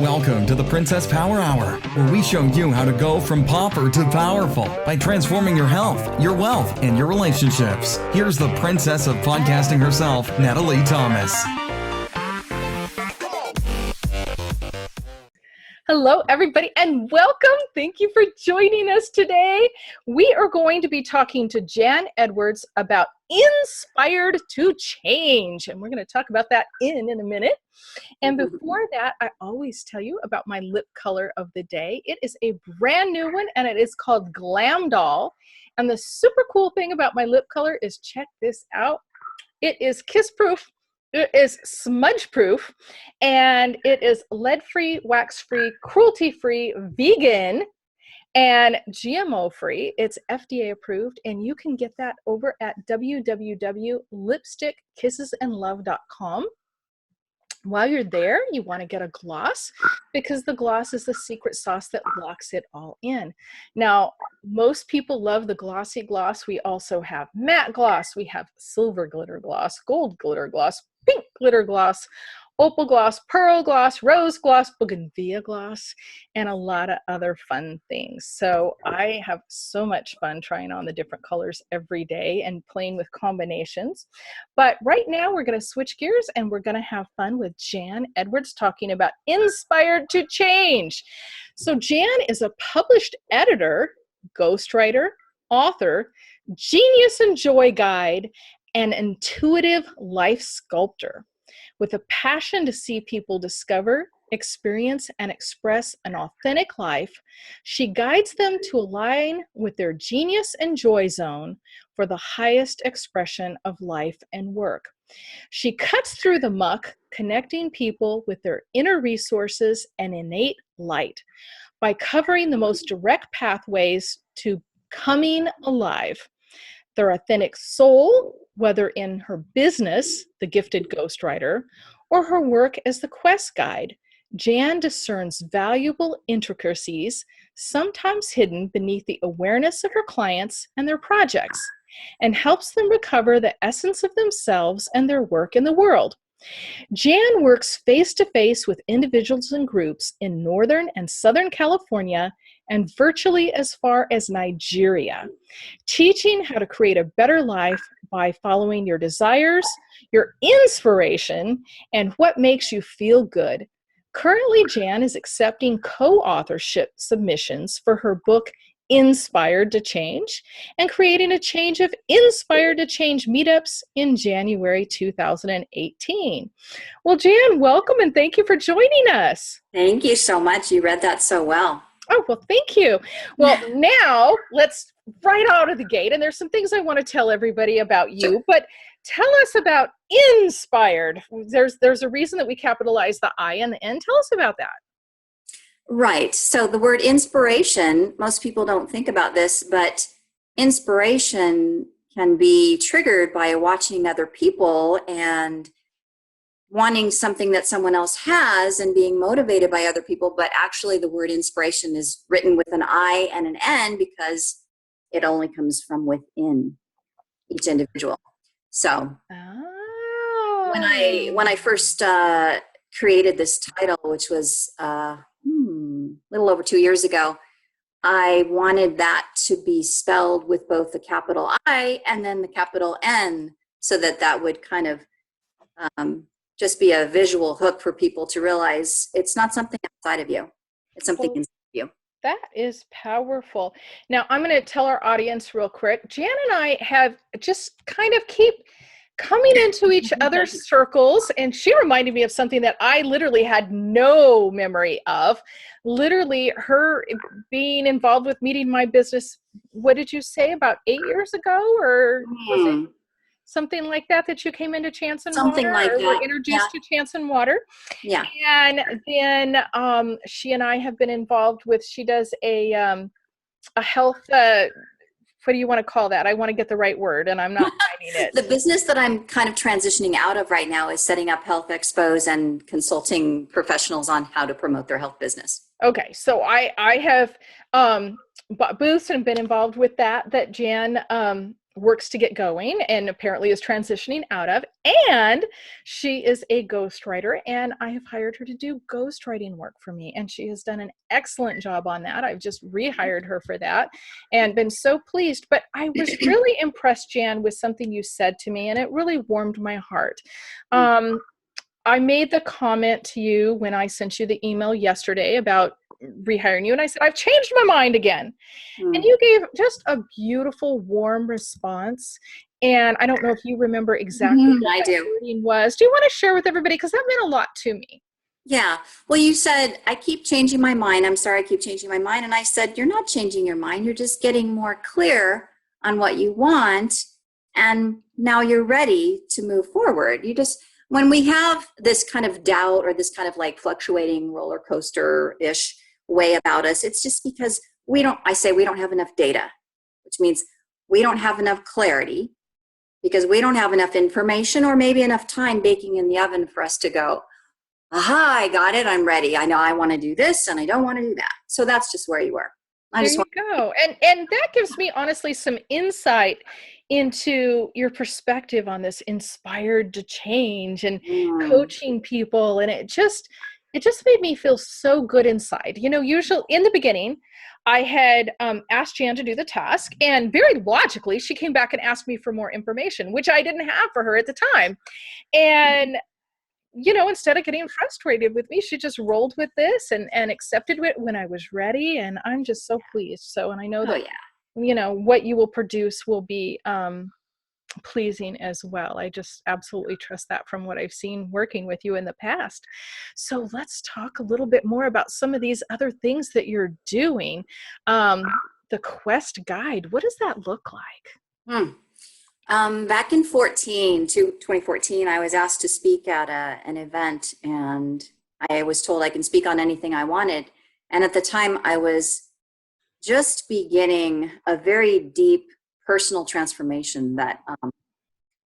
Welcome to the Princess Power Hour, where we show you how to go from pauper to powerful by transforming your health, your wealth, and your relationships. Here's the princess of podcasting herself, Natalie Thomas. Hello, everybody, and welcome. Thank you for joining us today. We are going to be talking to Jan Edwards about Inspired to Change, and we're going to talk about that in a minute. And before that, I always tell you about my lip color of the day. It is a brand new one, and it is called Glam Doll. And the super cool thing about my lip color is, check this out. It is kiss-proof. It is smudge-proof, and it is lead-free, wax-free, cruelty-free, vegan, and GMO-free. It's FDA approved, and you can get that over at www.lipstickkissesandlove.com. While you're there, you want to get a gloss because the gloss is the secret sauce that locks it all in. Now, most people love the glossy gloss. We also have matte gloss. We have silver glitter gloss, gold glitter gloss, pink glitter gloss, opal gloss, pearl gloss, rose gloss, bougainvillea gloss, and a lot of other fun things. So I have so much fun trying on the different colors every day and playing with combinations. But right now we're going to switch gears and we're going to have fun with Jan Edwards talking about Inspired to Change. So Jan is a published editor, ghostwriter, author, genius and joy guide, and intuitive life sculptor. With a passion to see people discover, experience, and express an authentic life, she guides them to align with their genius and joy zone for the highest expression of life and work. She cuts through the muck, connecting people with their inner resources and innate light by covering the most direct pathways to coming alive. Their authentic soul, whether in her business, The Gifted Ghostwriter, or her work as the Quest Guide, Jan discerns valuable intricacies, sometimes hidden beneath the awareness of her clients and their projects, and helps them recover the essence of themselves and their work in the world. Jan works face-to-face with individuals and groups in Northern and Southern California and virtually as far as Nigeria, teaching how to create a better life by following your desires, your inspiration, and what makes you feel good. Currently, Jan is accepting co-authorship submissions for her book, Inspired to Change, and creating a change of Inspired to Change meetups in January 2018. Well, Jan, welcome and thank you for joining us. Thank you so much. You read that so well. Oh, well, thank you. Well, now let's right out of the gate, and there's some things I want to tell everybody about you, but tell us about Inspired. There's a reason that we capitalize the I and the N. Tell us about that. Right. So the word inspiration, most people don't think about this, but inspiration can be triggered by watching other people and wanting something that someone else has and being motivated by other people. But actually the word inspiration is written with an I and an N because it only comes from within each individual. So when I first created this title, which was a little over 2 years ago, I wanted that to be spelled with both the capital I and then the capital N, so that would kind of just be a visual hook for people to realize it's not something outside of you. It's something inside of you. That is powerful. Now, I'm going to tell our audience real quick. Jan and I have just kind of keep coming into each other's circles, and she reminded me of something that I literally had no memory of. Literally, her being involved with Meeting My Business, what did you say, about 8 years ago? Or was it something like that you came into Chance and something Water, like or that. were introduced to Chance and Water? Yeah. And then she and I have been involved with, she does a health, what do you want to call that? I want to get the right word, and I'm not finding it. The business that I'm kind of transitioning out of right now is setting up health expos and consulting professionals on how to promote their health business. Okay, so I have bought booths and been involved with that Jan works to get going and apparently is transitioning out of. And she is a ghostwriter, and I have hired her to do ghostwriting work for me. And she has done an excellent job on that. I've just rehired her for that and been so pleased. But I was really impressed, Jan, with something you said to me, and it really warmed my heart. I made the comment to you when I sent you the email yesterday about rehiring you, and I said, I've changed my mind again. And you gave just a beautiful, warm response. And I don't know if you remember exactly what I that do. wording was. Do you want to share with everybody? Because that meant a lot to me. Yeah. Well, you said, I keep changing my mind. I'm sorry, I keep changing my mind. And I said, you're not changing your mind. You're just getting more clear on what you want. And now you're ready to move forward. When we have this kind of doubt or this kind of like fluctuating roller coaster-ish way about us, it's just because we don't have enough data, which means we don't have enough clarity because we don't have enough information or maybe enough time baking in the oven for us to go, aha, I got it. I'm ready. I know I want to do this and I don't want to do that. So that's just where you were. There you go. And that gives me honestly some insight into your perspective on this inspired to change and coaching people. And it just made me feel so good inside. Usually in the beginning, I had asked Jan to do the task, and very logically, she came back and asked me for more information, which I didn't have for her at the time. And instead of getting frustrated with me, she just rolled with this and accepted it when I was ready. And I'm just so pleased. So, and I know that, what you will produce will be pleasing as well. I just absolutely trust that from what I've seen working with you in the past. So let's talk a little bit more about some of these other things that you're doing. The Quest Guide, what does that look like? Back in 2014, I was asked to speak at an event, and I was told I can speak on anything I wanted. And at the time, I was just beginning a very deep personal transformation that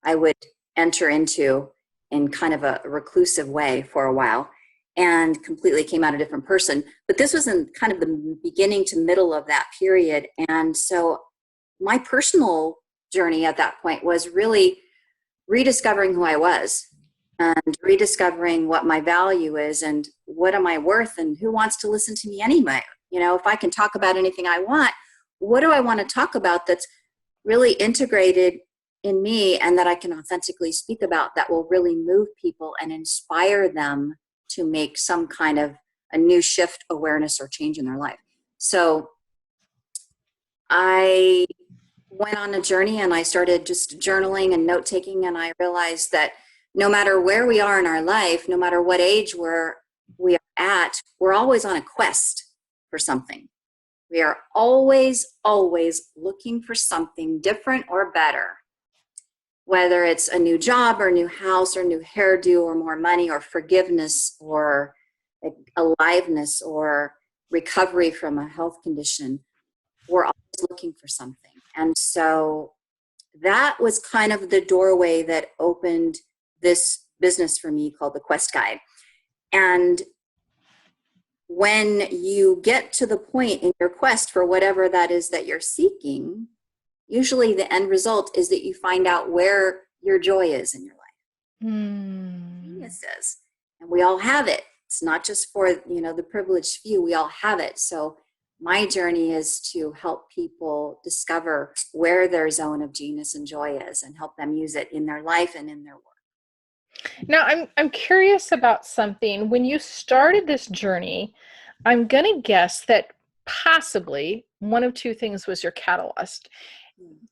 I would enter into in kind of a reclusive way for a while, and completely came out a different person. But this was in kind of the beginning to middle of that period. And so my personal journey at that point was really rediscovering who I was and rediscovering what my value is and what am I worth and who wants to listen to me anyway. If I can talk about anything I want, what do I want to talk about that's really integrated in me and that I can authentically speak about that will really move people and inspire them to make some kind of a new shift, awareness, or change in their life. So I went on a journey and I started just journaling and note taking, and I realized that no matter where we are in our life, no matter what age we are at, we're always on a quest for something. We are always looking for something different or better, whether it's a new job or new house or new hairdo or more money or forgiveness or aliveness or recovery from a health condition. We're always looking for something. And so that was kind of the doorway that opened this business for me called the Quest Guide. And when you get to the point in your quest for whatever that is that you're seeking, usually the end result is that you find out where your joy is in your life. Genius is. And we all have it. It's not just for, the privileged few. We all have it. So my journey is to help people discover where their zone of genius and joy is and help them use it in their life and in their work. Now, I'm curious about something. When you started this journey, I'm going to guess that possibly one of two things was your catalyst.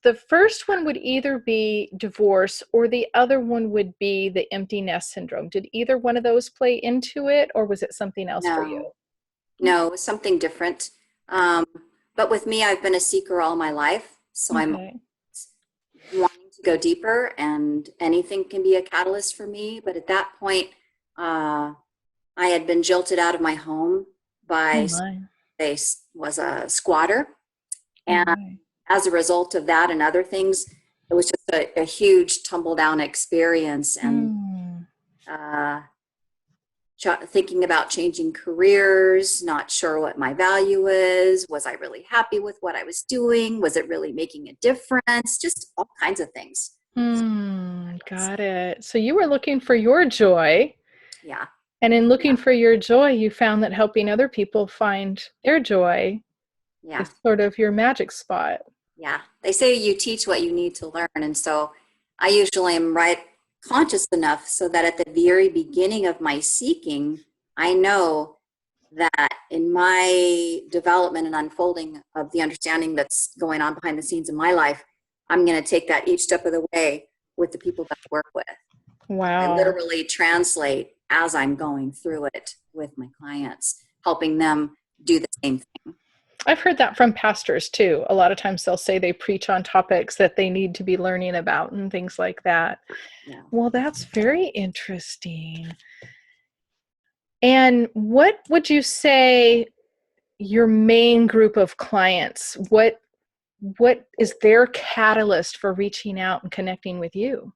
The first one would either be divorce or the other one would be the empty nest syndrome. Did either one of those play into it, or was it something else for you? No, it was something different. But with me, I've been a seeker all my life. So I'm wanting to go deeper, and anything can be a catalyst for me. But at that point, I had been jilted out of my home by they was a squatter. And as a result of that and other things, it was just a huge tumble down experience. And thinking about changing careers, not sure what my value is. Was I really happy with what I was doing? Was it really making a difference? Just all kinds of things. Got it. So you were looking for your joy. Yeah. And in looking for your joy, you found that helping other people find their joy is sort of your magic spot. Yeah. They say you teach what you need to learn. And so I usually am conscious enough so that at the very beginning of my seeking, I know that in my development and unfolding of the understanding that's going on behind the scenes in my life, I'm going to take that each step of the way with the people that I work with. Wow. I literally translate as I'm going through it with my clients, helping them do the same thing. I've heard that from pastors too. A lot of times they'll say they preach on topics that they need to be learning about and things like that. Yeah. Well, that's very interesting. And what would you say your main group of clients, what is their catalyst for reaching out and connecting with you?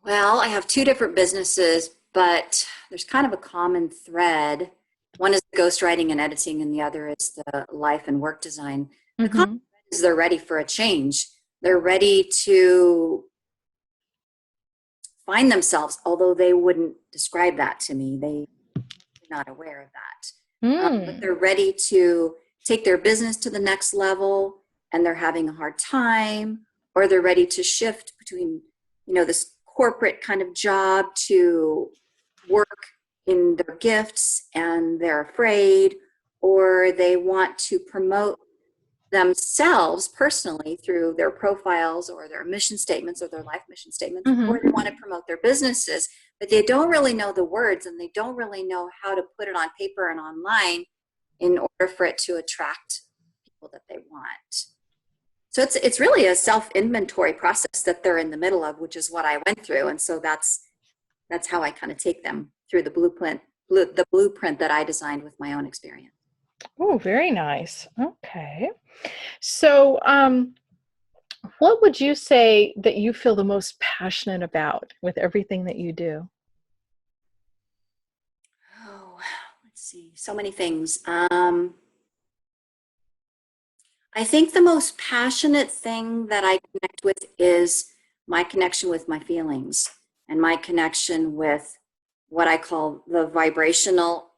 Well, I have two different businesses, but there's kind of a common thread. One is ghostwriting and editing, and the other is the life and work design. The common thread is they're ready for a change. They're ready to find themselves, although they wouldn't describe that to me. They're not aware of that. But they're ready to take their business to the next level, and they're having a hard time, or they're ready to shift between, this corporate kind of job to work in their gifts, and they're afraid, or they want to promote themselves personally through their profiles or their mission statements or their life mission statements, or they want to promote their businesses, but they don't really know the words and they don't really know how to put it on paper and online in order for it to attract people that they want. So it's really a self-inventory process that they're in the middle of, which is what I went through. And so that's how I kind of take them through the blueprint that I designed with my own experience. Oh, very nice. Okay. So, what would you say that you feel the most passionate about with everything that you do? Oh, let's see. So many things. I think the most passionate thing that I connect with is my connection with my feelings and my connection with what I call the vibrational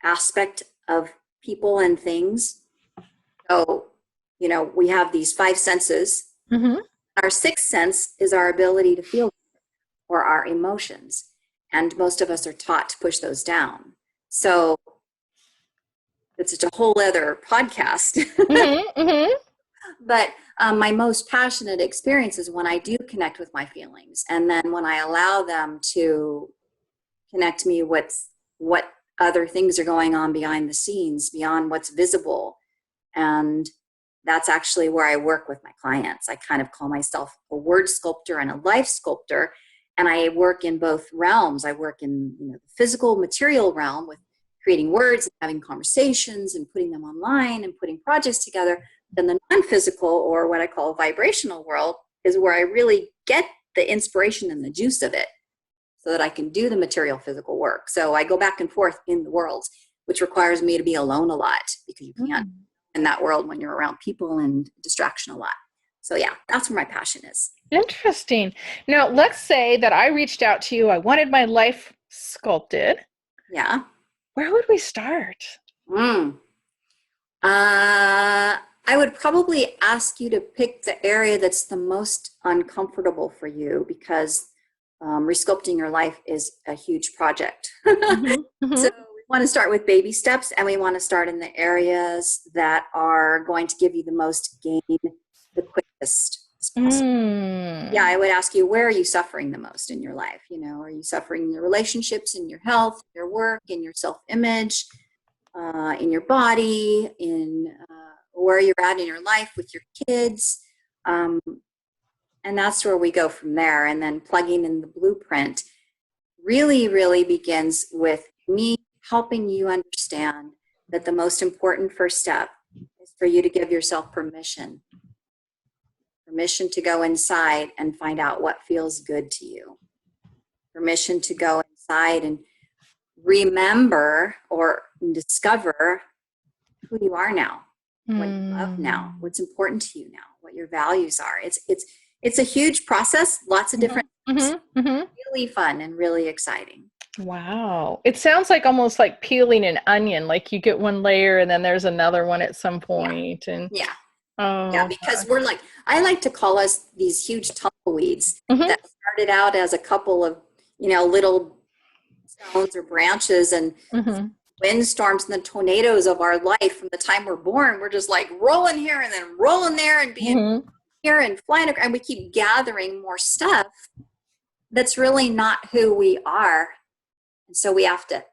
aspect of people and things. So, we have these 5 senses. Our 6th sense is our ability to feel or our emotions. And most of us are taught to push those down. So it's a whole other podcast. But my most passionate experience is when I do connect with my feelings. And then when I allow them to connect me with what other things are going on behind the scenes, beyond what's visible. And that's actually where I work with my clients. I kind of call myself a word sculptor and a life sculptor. And I work in both realms. I work in the physical material realm with creating words and having conversations and putting them online and putting projects together. Then the non-physical, or what I call vibrational world, is where I really get the inspiration and the juice of it so that I can do the material physical work. So I go back and forth in the worlds, which requires me to be alone a lot because you can't in that world when you're around people and distraction a lot. So yeah, that's where my passion is. Interesting. Now, let's say that I reached out to you. I wanted my life sculpted. Yeah. Where would we start? I would probably ask you to pick the area that's the most uncomfortable for you, because resculpting your life is a huge project. So we want to start with baby steps, and we want to start in the areas that are going to give you the most gain the quickest as possible. Yeah, I would ask you, where are you suffering the most in your life? Are you suffering in your relationships, in your health, your work, in your self-image, in your body, in where you're at in your life with your kids? And that's where we go from there. And then plugging in the blueprint really, really begins with me helping you understand that the most important first step is for you to give yourself permission to go inside and find out what feels good to you. Permission to go inside and remember or discover who you are now, what you love now, what's important to you now, what your values are. It's a huge process, lots of different really fun and really exciting. Wow. It sounds like almost like peeling an onion, like you get one layer and then there's another one at some point. And yeah, because I like to call us these huge tumbleweeds that started out as a couple of, little stones or branches, and windstorms and the tornadoes of our life from the time we're born. We're just like rolling here and then rolling there and being here and flying, and we keep gathering more stuff that's really not who we are. And so we have to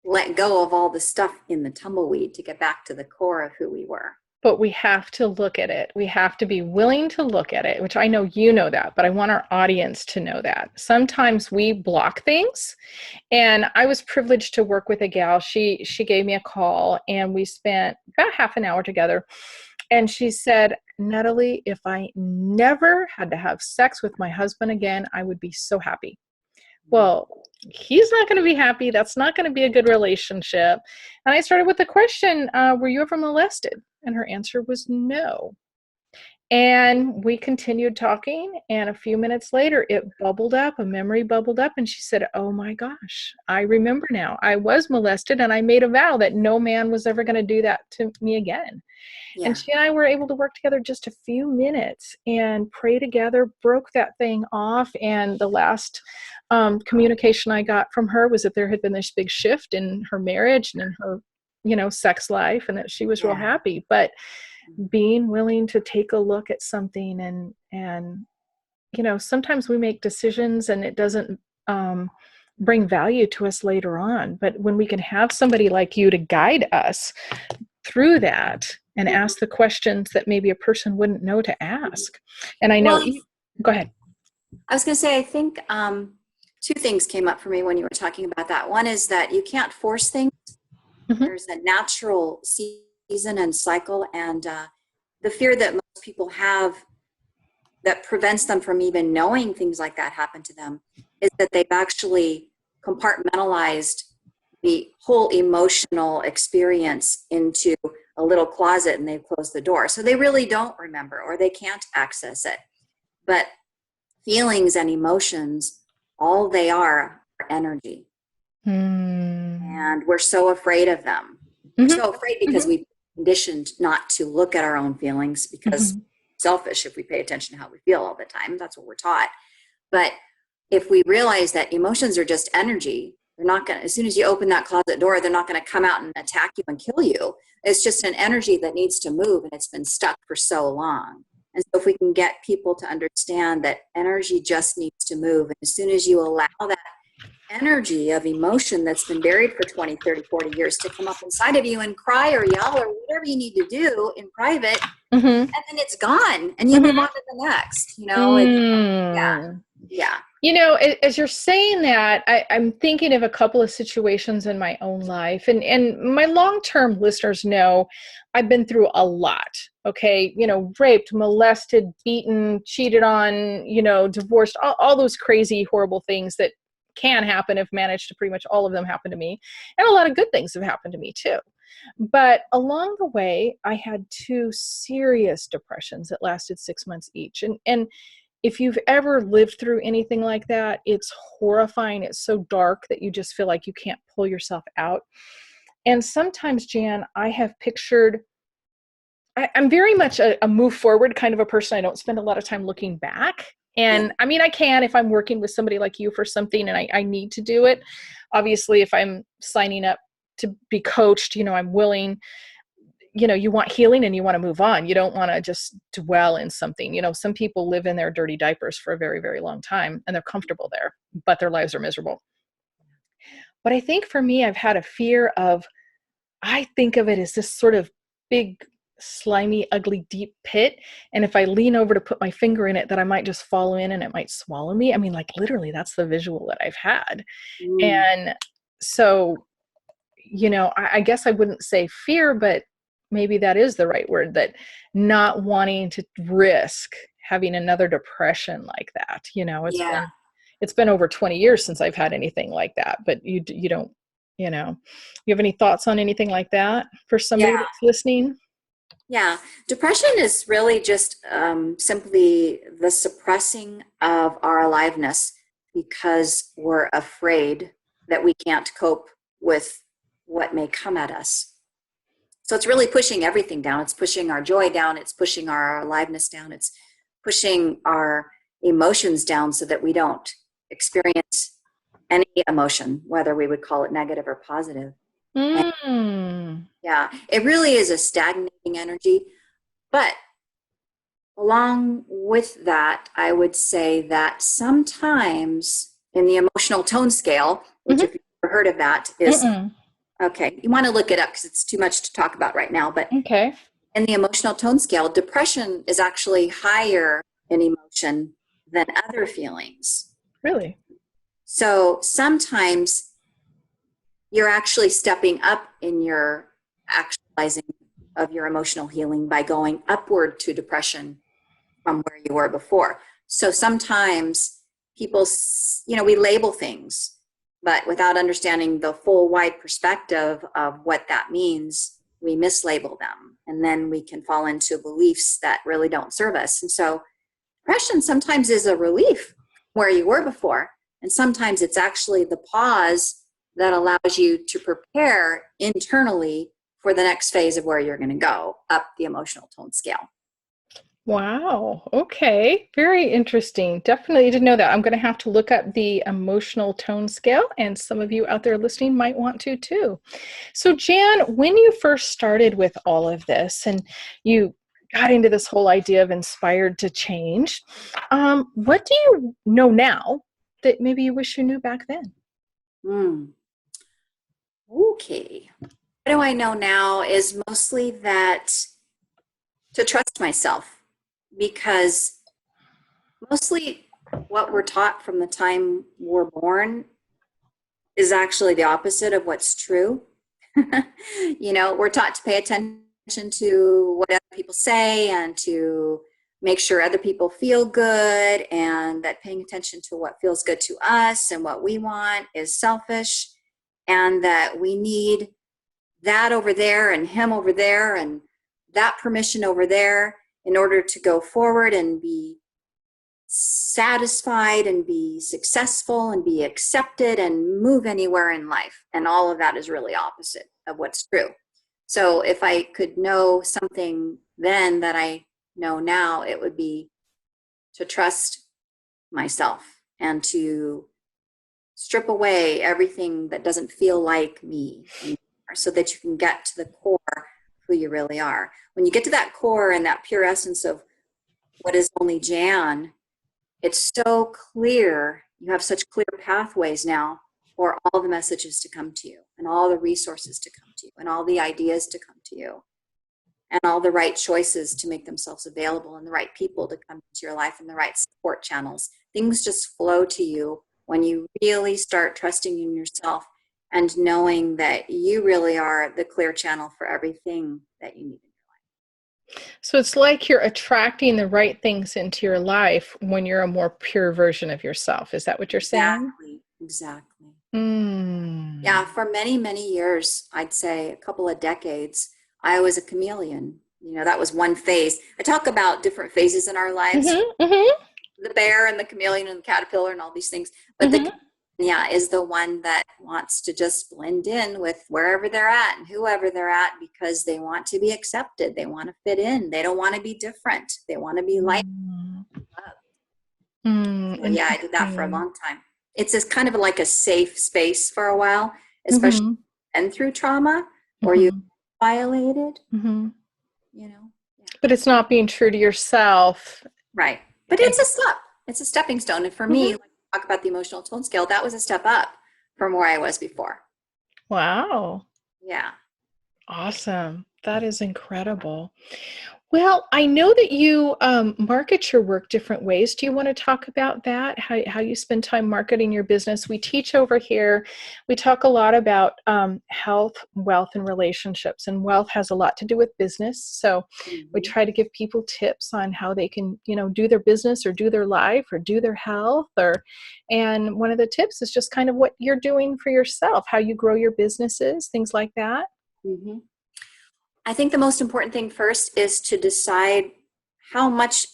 let go of all the stuff in the tumbleweed to get back to the core of who we were. But we have to look at it. We have to be willing to look at it, which I know you know that, but I want our audience to know that. Sometimes we block things. And I was privileged to work with a gal. She gave me a call and we spent about half an hour together. And she said, Natalie, if I never had to have sex with my husband again, I would be so happy. Well, he's not going to be happy. That's not going to be a good relationship. And I started with the question, were you ever molested? And her answer was no. And we continued talking. And a few minutes later, it bubbled up, a memory bubbled up. And she said, oh my gosh, I remember now. I was molested and I made a vow that no man was ever going to do that to me again. Yeah. And she and I were able to work together just a few minutes and pray together, broke that thing off. And the last communication I got from her was that there had been this big shift in her marriage and in her, sex life, and that she was real happy. But being willing to take a look at something and sometimes we make decisions and it doesn't bring value to us later on. But when we can have somebody like you to guide us through that and ask the questions that maybe a person wouldn't know to ask. And I know, go ahead. I was going to say, I think two things came up for me when you were talking about that. One is that you can't force things. There's a natural season and cycle, and the fear that most people have that prevents them from even knowing things like that happen to them is that they've actually compartmentalized the whole emotional experience into a little closet and they've closed the door. So they really don't remember, or they can't access it. But feelings and emotions, all they are energy. And we're so afraid of them. We're so afraid because we've been conditioned not to look at our own feelings because selfish if we pay attention to how we feel all the time. That's what we're taught. But if we realize that emotions are just energy, they're not going to, as soon as you open that closet door, they're not going to come out and attack you and kill you. It's just an energy that needs to move, and it's been stuck for so long. And so if we can get people to understand that energy just needs to move, and as soon as you allow that energy of emotion that's been buried for 20, 30, 40 years to come up inside of you and cry or yell or whatever you need to do in private, and then it's gone and you move on to the next, As you're saying that, I'm thinking of a couple of situations in my own life, and my long-term listeners know I've been through a lot. Okay. Raped, molested, beaten, cheated on, divorced, all those crazy, horrible things that can happen. I've managed to pretty much all of them happen to me. And a lot of good things have happened to me too. But along the way, I had 2 serious depressions that lasted 6 months each. And if you've ever lived through anything like that, it's horrifying. It's so dark that you just feel like you can't pull yourself out. And sometimes, Jan, I have pictured, I'm very much a move forward kind of a person. I don't spend a lot of time looking back. And I mean, I can if I'm working with somebody like you for something and I need to do it. Obviously, if I'm signing up to be coached, I'm willing. You want healing and you want to move on. You don't want to just dwell in something. Some people live in their dirty diapers for a very, very long time and they're comfortable there, but their lives are miserable. But I think for me, I've had a fear of, I think of it as this sort of big, slimy, ugly, deep pit. And if I lean over to put my finger in it, that I might just fall in and it might swallow me. I mean, like literally that's the visual that I've had. And so, I guess I wouldn't say fear, but maybe that is the right word, that not wanting to risk having another depression like that. it's been over 20 years since I've had anything like that, but you don't, you know, you have any thoughts on anything like that for somebody Yeah. that's listening? Yeah. Depression is really just simply the suppressing of our aliveness because we're afraid that we can't cope with what may come at us. So it's really pushing everything down. It's pushing our joy down. It's pushing our aliveness down. It's pushing our emotions down so that we don't experience any emotion, whether we would call it negative or positive. And yeah, it really is a stagnating energy. But along with that, I would say that sometimes in the emotional tone scale, which if you've ever heard of that, is okay, you want to look it up because it's too much to talk about right now. But Okay. in the emotional tone scale, depression is actually higher in emotion than other feelings. Really? So sometimes you're actually stepping up in your actualizing of your emotional healing by going upward to depression from where you were before. So sometimes people, we label things, but without understanding the full wide perspective of what that means, we mislabel them. And then we can fall into beliefs that really don't serve us. And so depression sometimes is a relief where you were before. And sometimes it's actually the pause that allows you to prepare internally for the next phase of where you're going to go up the emotional tone scale. Wow. Okay. Very interesting. Definitely didn't know that. I'm going to have to look up the emotional tone scale, and some of you out there listening might want to too. So Jan, when you first started with all of this and you got into this whole idea of inspired to change, what do you know now that maybe you wish you knew back then? Okay. What do I know now is mostly that to trust myself, because mostly what we're taught from the time we're born is actually the opposite of what's true. We're taught to pay attention to what other people say and to make sure other people feel good, and that paying attention to what feels good to us and what we want is selfish, and that we need that over there and him over there and that permission over there in order to go forward and be satisfied and be successful and be accepted and move anywhere in life. And all of that is really opposite of what's true. So if I could know something then that I know now, it would be to trust myself and to strip away everything that doesn't feel like me anymore, so that you can get to the core of who you really are. When you get to that core and that pure essence of what is only Jan, it's so clear. You have such clear pathways now for all the messages to come to you, and all the resources to come to you, and all the ideas to come to you, and all the right choices to make themselves available, and the right people to come into your life, and the right support channels. Things just flow to you when you really start trusting in yourself and knowing that you really are the clear channel for everything that you need. So it's like you're attracting the right things into your life when you're a more pure version of yourself. Is that what you're saying? Exactly. Mm. Yeah, for many, many years, I'd say a couple of decades, I was a chameleon. That was one phase. I talk about different phases in our lives, the bear and the chameleon and the caterpillar and all these things. But the is the one that wants to just blend in with wherever they're at and whoever they're at, because they want to be accepted. They want to fit in. They don't want to be different. They want to be like. So, yeah, I did that for a long time. It's just kind of like a safe space for a while, especially and through trauma or you violated, Yeah. But it's not being true to yourself. Right. But it's a step. It's a stepping stone. And for me, like talk about the emotional tone scale, that was a step up from where I was before. Wow. Yeah. Awesome. That is incredible. Well, I know that you market your work different ways. Do you want to talk about that? How you spend time marketing your business? We teach over here. We talk a lot about health, wealth, and relationships. And wealth has a lot to do with business. So we try to give people tips on how they can, do their business or do their life or do their health. And one of the tips is just kind of what you're doing for yourself, how you grow your businesses, things like that. Mm-hmm. I think the most important thing first is to decide how much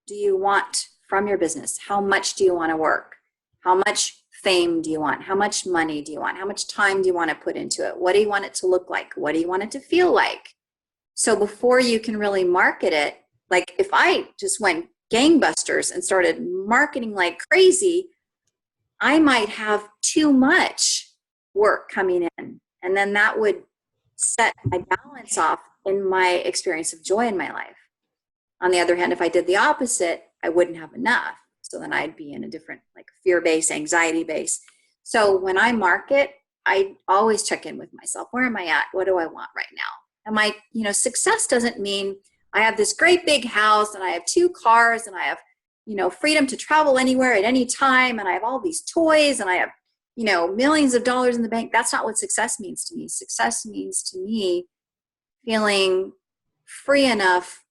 do you want from your business? How much do you want to work? How much fame do you want? How much money do you want? How much time do you want to put into it? What do you want it to look like? What do you want it to feel like? So before you can really market it, like if I just went gangbusters and started marketing like crazy, I might have too much work coming in. And then that would set my balance off in my experience of joy in my life. On the other hand, if I did the opposite, I wouldn't have enough. So then I'd be in a different, like, fear base, anxiety base. So when I market, I always check in with myself. Where am I at? What do I want right now? And my, success doesn't mean I have this great big house and I have 2 cars and I have, freedom to travel anywhere at any time. And I have all these toys and I have, millions of dollars in the bank. That's not what success means to me. Success means to me feeling free enough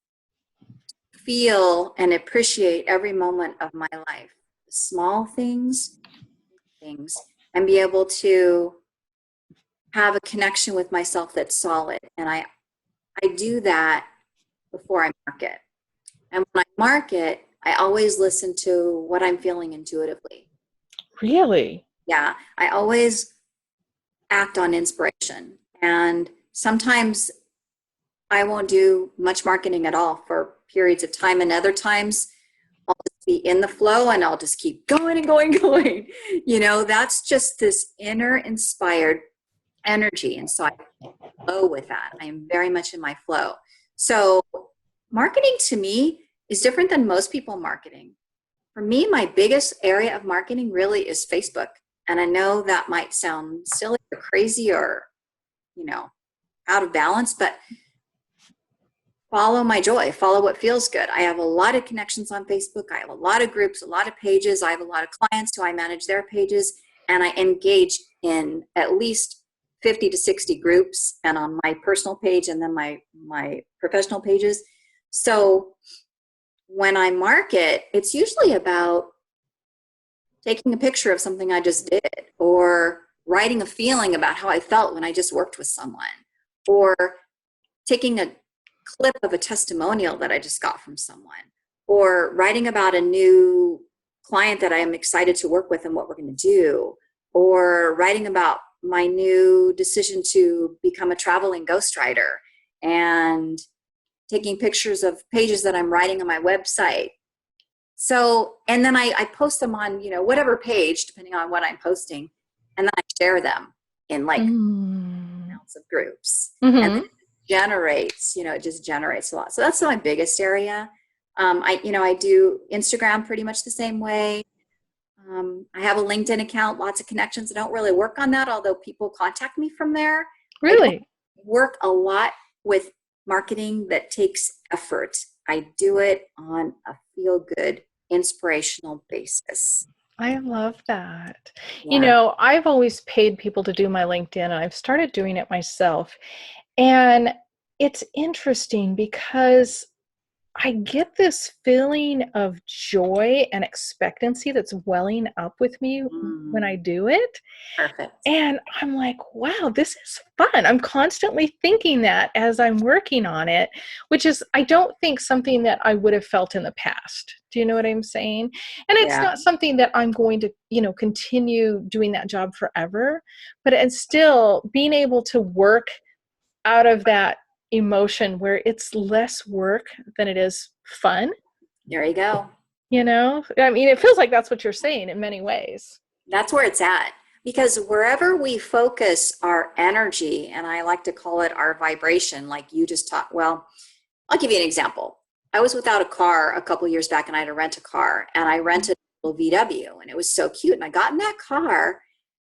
to feel and appreciate every moment of my life, the small things, and be able to have a connection with myself that's solid. And I do that before I market. And when I market, I always listen to what I'm feeling intuitively. Really? Yeah, I always act on inspiration. And sometimes I won't do much marketing at all for periods of time. And other times I'll just be in the flow and I'll just keep going and going and going. That's just this inner inspired energy. And so I flow with that. I am very much in my flow. So marketing to me is different than most people marketing. For me, my biggest area of marketing really is Facebook. And I know that might sound silly or crazy or, out of balance, but follow my joy, follow what feels good. I have a lot of connections on Facebook. I have a lot of groups, a lot of pages. I have a lot of clients who I manage their pages, and I engage in at least 50 to 60 groups and on my personal page and then my professional pages. So when I market, it's usually about taking a picture of something I just did, or writing a feeling about how I felt when I just worked with someone, or taking a clip of a testimonial that I just got from someone, or writing about a new client that I am excited to work with and what we're going to do, or writing about my new decision to become a traveling ghostwriter and taking pictures of pages that I'm writing on my website. So, and then I post them on, whatever page, depending on what I'm posting, and then I share them in amounts of groups. Mm-hmm. And then it just generates a lot. So that's my biggest area. I do Instagram pretty much the same way. I have a LinkedIn account, lots of connections. I don't really work on that, although people contact me from there. Really? I work a lot with marketing that takes effort. I do it on a feel-good, inspirational basis. I love that. Yeah. I've always paid people to do my LinkedIn, and I've started doing it myself. And it's interesting because I get this feeling of joy and expectancy that's welling up with me when I do it. Perfect. And I'm like, wow, this is fun. I'm constantly thinking that as I'm working on it, which is, I don't think, something that I would have felt in the past. Do you know what I'm saying? And it's not something that I'm going to, continue doing that job forever, but it's still being able to work out of that emotion where it's less work than it is fun. There you go. It feels like that's what you're saying in many ways. That's where it's at. Because wherever we focus our energy, and I like to call it our vibration, like you just talked, well, I'll give you an example. I was without a car a couple of years back, and I had to rent a car, and I rented a little VW, and it was so cute. And I got in that car,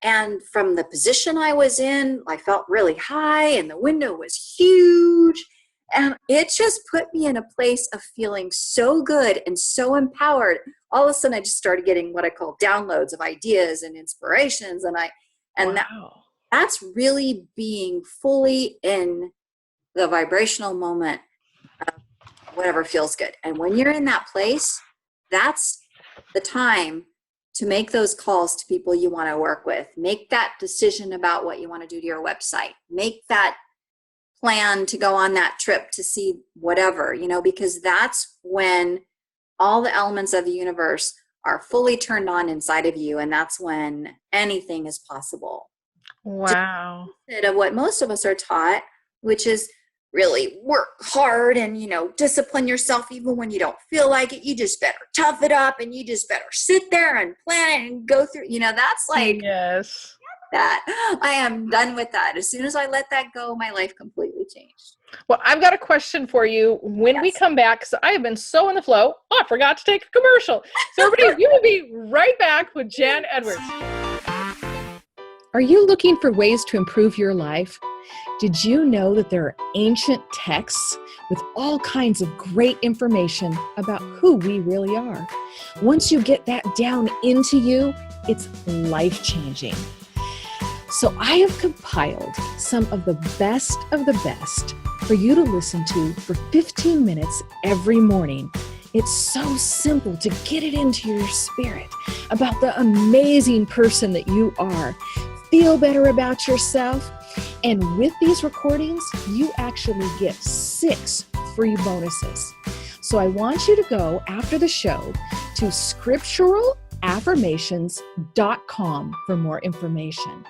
and from the position I was in, I felt really high, and the window was huge. And it just put me in a place of feeling so good and so empowered. All of a sudden, I just started getting what I call downloads of ideas and inspirations. Wow. That's really being fully in the vibrational moment of whatever feels good. And when you're in that place, that's the time to make those calls to people you want to work with. Make that decision about what you want to do to your website. Make that plan to go on that trip to see whatever, because that's when all the elements of the universe are fully turned on inside of you. And that's when anything is possible. Wow. Of what most of us are taught, which is really work hard and, discipline yourself even when you don't feel like it. You just better tough it up and you just better sit there and plan it and go through, that's like, yes. That I am done with that. As soon as I let that go, my life completely changed. Well, I've got a question for you when we Yes. come back, because I have been so in the flow. Oh, I forgot to take a commercial. So everybody, we will be right back with Jan Edwards. Are you looking for ways to improve your life? Did you know that there are ancient texts with all kinds of great information about who we really are? Once you get that down into you, it's life-changing. So I have compiled some of the best for you to listen to for 15 minutes every morning. It's so simple to get it into your spirit about the amazing person that you are. Feel better about yourself. And with these recordings, you actually get 6 free bonuses. So I want you to go after the show to scripturalaffirmations.com for more information.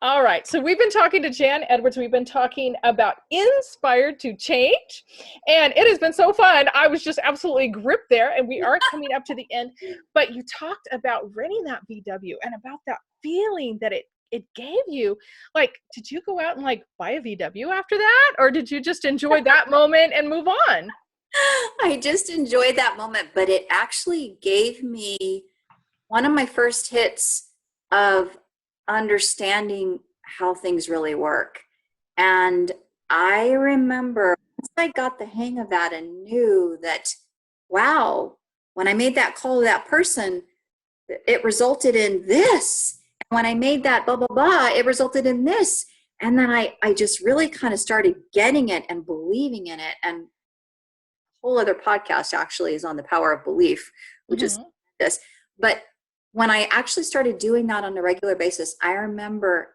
All right, so we've been talking to Jan Edwards. We've been talking about Inspired to Change, and it has been so fun. I was just absolutely gripped there, and we are coming up to the end. But you talked about renting that VW and about that feeling that it gave you. Like, did you go out and buy a VW after that, or did you just enjoy that moment and move on? I just enjoyed that moment, but it actually gave me one of my first hits of understanding how things really work. And I remember once I got the hang of that and knew that, wow, when I made that call to that person, it resulted in this. And when I made that blah, blah, blah, it resulted in this. And then I just really kind of started getting it and believing in it. And a whole other podcast actually is on the power of belief, which is this. But when I actually started doing that on a regular basis, I remember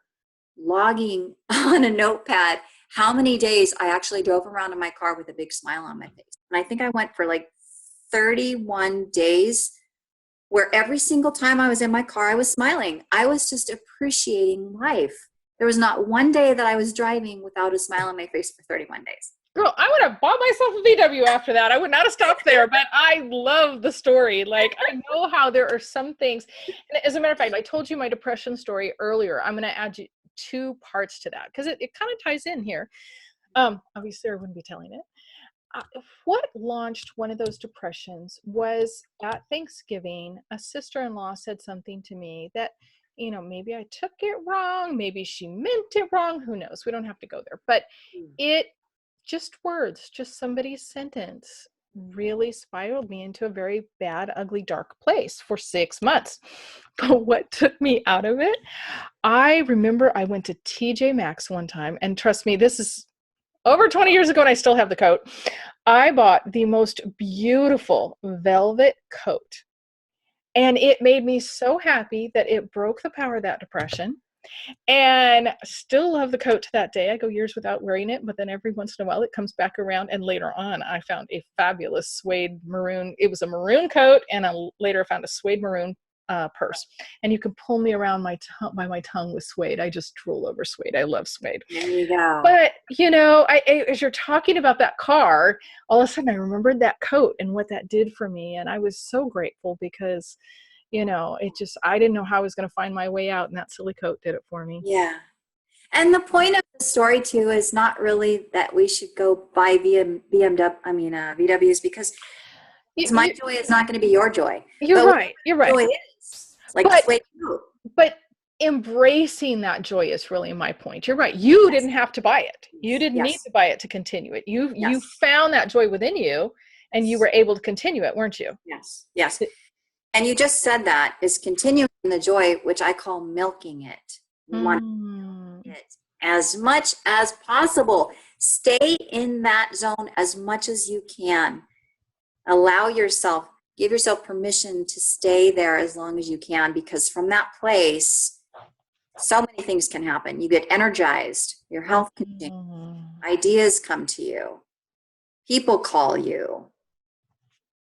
logging on a notepad how many days I actually drove around in my car with a big smile on my face. And I think I went for 31 days where every single time I was in my car, I was smiling. I was just appreciating life. There was not one day that I was driving without a smile on my face for 31 days. Girl, I would have bought myself a VW after that. I would not have stopped there, but I love the story. I know how there are some things. And as a matter of fact, I told you my depression story earlier. I'm going to add you 2 parts to that because it kind of ties in here. Obviously, I wouldn't be telling it. What launched one of those depressions was at Thanksgiving, a sister-in-law said something to me that, maybe I took it wrong. Maybe she meant it wrong. Who knows? We don't have to go there. But just words, just somebody's sentence really spiraled me into a very bad, ugly, dark place for 6 months. But what took me out of it, I remember I went to TJ Maxx one time, and trust me, this is over 20 years ago and I still have the coat. I bought the most beautiful velvet coat, and it made me so happy that it broke the power of that depression. And still love the coat to that day. I go years without wearing it, but then every once in a while it comes back around. And later on, I found a fabulous suede maroon. It was a maroon coat, and I later found a suede maroon purse. And you can pull me around by my tongue with suede. I just drool over suede. I love suede. There you go. But as you're talking about that car, all of a sudden I remembered that coat and what that did for me, and I was so grateful because I didn't know how I was going to find my way out, and that silly coat did it for me. Yeah. And the point of the story too is not really that we should go buy VWs because my joy is not going to be your joy. You're right. Joy is like a suede coat. But embracing that joy is really my point. You're right. You Yes. didn't have to buy it. You didn't need Yes. to buy it to continue it. You Yes. found that joy within you, and you were able to continue it, weren't you? Yes. Yes. And you just said that is continuing the joy, which I call milking it. You want to milk it as much as possible. Stay in that zone as much as you can. Allow yourself, give yourself permission to stay there as long as you can, because from that place, so many things can happen. You get energized, your health can change, ideas come to you, people call you,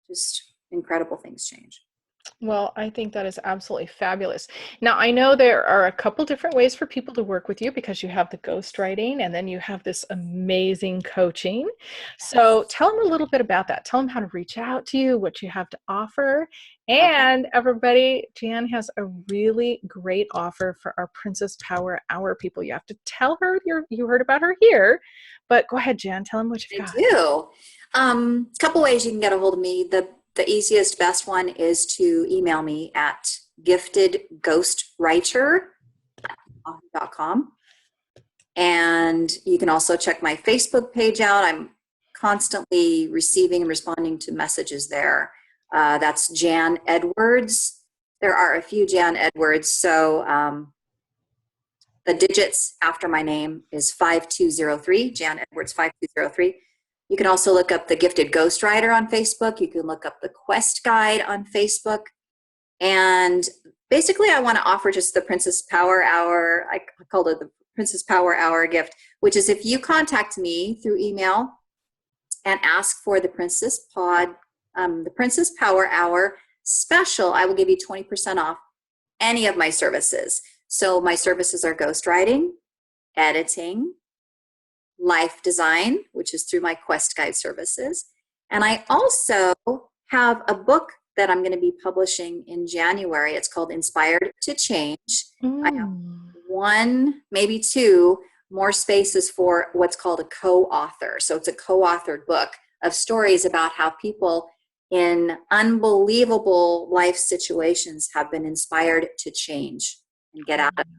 just incredible things change. Well, I think that is absolutely fabulous. Now, I know there are a couple different ways for people to work with you, because you have the ghostwriting and then you have this amazing coaching. So tell them a little bit about that. Tell them how to reach out to you, what you have to offer. And everybody, Jan has a really great offer for our Princess Power Hour people. You have to tell her you heard about her here, but go ahead, Jan, tell them what you've got. I do. A couple ways you can get a hold of me. The easiest, best one is to email me at giftedghostwriter.com. And you can also check my Facebook page out. I'm constantly receiving and responding to messages there. That's Jan Edwards. There are a few Jan Edwards. So the digits after my name is 5203, Jan Edwards 5203. You can also look up the Gifted Ghostwriter on Facebook. You can look up the Quest Guide on Facebook. And basically, I want to offer just the Princess Power Hour. I called it the Princess Power Hour gift, which is if you contact me through email and ask for the Princess Power Hour special, I will give you 20% off any of my services. So my services are ghostwriting, editing, life design, which is through my Quest Guide services. And I also have a book that I'm going to be publishing in January. It's called Inspired to Change. I have one, maybe two more spaces for what's called a co-author. So it's a co-authored book of stories about how people in unbelievable life situations have been inspired to change and get out of the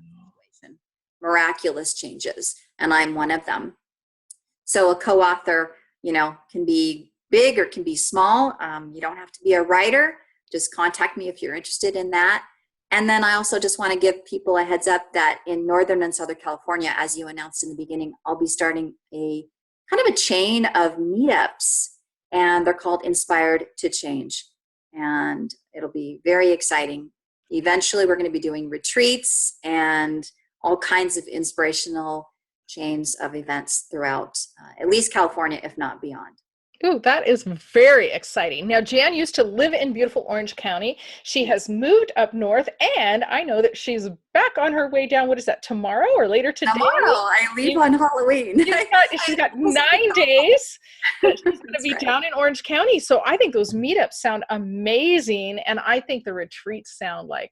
situation. Miraculous changes. And I'm one of them. So a co-author, can be big or can be small. You don't have to be a writer. Just contact me if you're interested in that. And then I also just want to give people a heads up that in Northern and Southern California, as you announced in the beginning, I'll be starting a kind of a chain of meetups, and they're called Inspired to Change. And it'll be very exciting. Eventually, we're going to be doing retreats and all kinds of inspirational chains of events throughout at least California, if not beyond. Ooh, that is very exciting. Now, Jan used to live in beautiful Orange County. She has moved up north, and I know that she's back on her way down. What is that, tomorrow or later today? Tomorrow. I leave on Halloween. She's got 9 days that she's going to be down in Orange County. So I think those meetups sound amazing, and I think the retreats sound like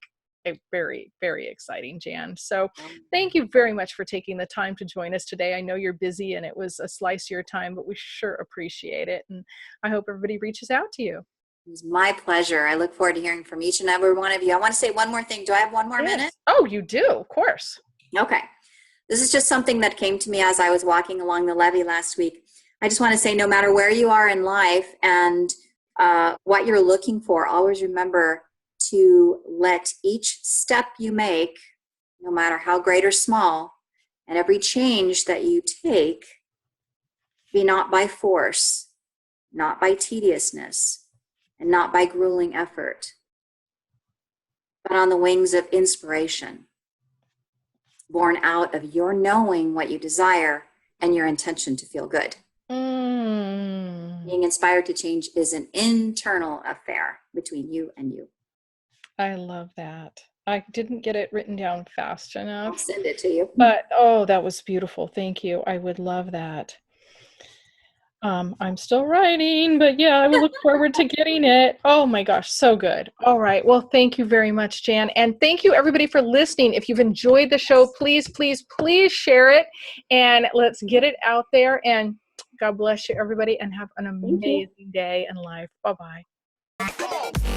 a very, very exciting, Jan. So thank you very much for taking the time to join us today. I know you're busy and it was a slice of your time, but we sure appreciate it. And I hope everybody reaches out to you. It was my pleasure. I look forward to hearing from each and every one of you. I want to say one more thing. Do I have one more minute? Oh, you do? Of course. Okay. This is just something that came to me as I was walking along the levee last week. I just want to say, no matter where you are in life and what you're looking for, always remember to let each step you make, no matter how great or small, and every change that you take, be not by force, not by tediousness, and not by grueling effort, but on the wings of inspiration, born out of your knowing what you desire and your intention to feel good. Being inspired to change is an internal affair between you and you. I love that. I didn't get it written down fast enough. I'll send it to you. But, oh, that was beautiful. Thank you. I would love that. I'm still writing, but yeah, I will look forward to getting it. Oh my gosh, so good. All right. Well, thank you very much, Jan. And thank you everybody for listening. If you've enjoyed the show, please, please, please share it and let's get it out there. And God bless you, everybody, and have an amazing day in life. Bye-bye.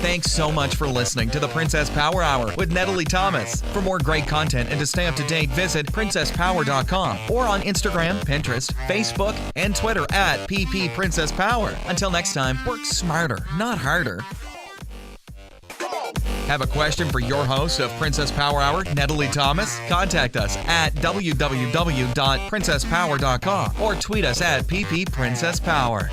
Thanks so much for listening to the Princess Power Hour with Natalie Thomas. For more great content and to stay up to date, visit princesspower.com or on Instagram, Pinterest, Facebook, and Twitter at ppprincesspower. Until next time, work smarter, not harder. Have a question for your host of Princess Power Hour, Natalie Thomas? Contact us at www.princesspower.com or tweet us at ppprincesspower.